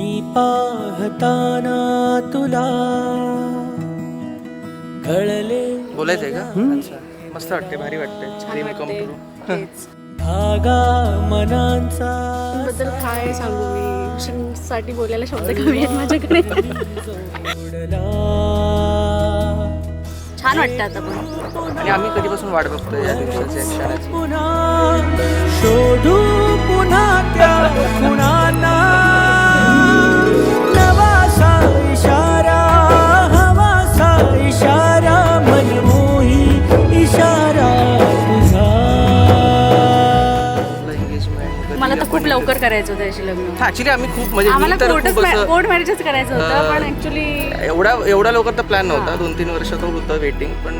मी पाहताना तुला कळले. बोलायचंय का? अच्छा, मस्त वाटते, भारी वाटते. Dream come true. धागा मनांचा बद्दल काय सांगू मी, साठी बोलायला शब्द कमी आहेत माझ्याकडे. छान वाटतं आता पण. आणि आम्ही कधीपासून वाट बघतोय या दिवसाच्या क्षणाची. पुन्हा शोधू पुन्हा त्या खुणांना, नवासा इशारा हवासा इशारा मनमोही इशारा तुझा. मला तर खूप लवकर करायचं होतं याची लग्न. ऍक्च्युली आम्ही खूप म्हणजे आम्हाला मी तर खूप असं कोर्ट मॅरेजच करायचं होतं, पण ऍक्च्युली एवढा लवकर तर प्लॅन नव्हता. 2-3 वर्ष तो होतं वेटिंग, पण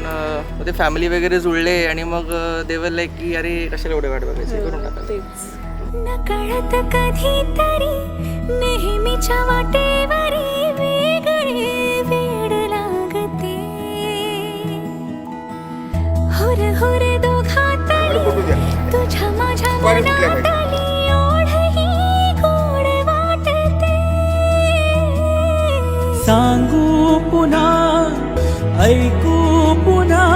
ते फॅमिली वगैरे जुळले आणि मग देवर लाईक की अरे कशाला एवढे वाट बघायची, करून टाका. तेच. नकळत कधीतरी नेहमीच्या वाटेवरी वेगळे वेड लागते. हुर हुर दोघातली तुझ्या माझ्या मनातली ओढही गोड वाटते. सांगू पुन्हा ऐकू पुन्हा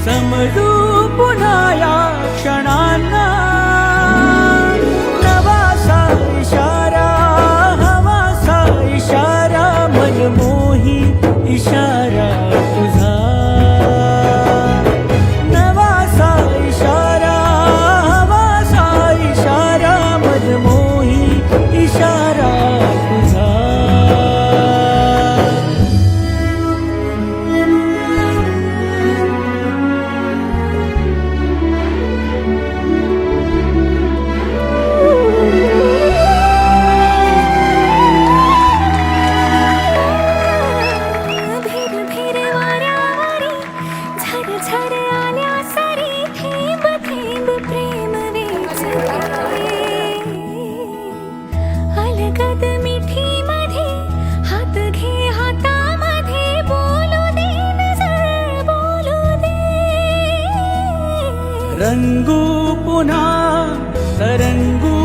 समजू पुन्हा या क्षणांना, नवासा इशारा हवासा इशारा मनमोही इशारा तुझा. नवासा इशारा हवासा इशारा मनमोही इशारा तुझा. भेर भेर वाऱ्यावरी झर झर आल्या सरी थेंब थेंब प्रेम वेचते. अलगद मिठी मध्ये हात घे हातामध्ये बोलू दे नजर बोलू दे. रंगू पुन्हा तरंगू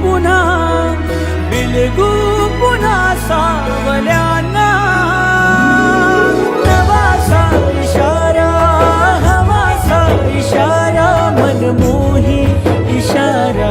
पुन्हा बिलगू पुन्हा सावल्यांना, नवासा इशारा हवासा इशारा मनमोही इशारा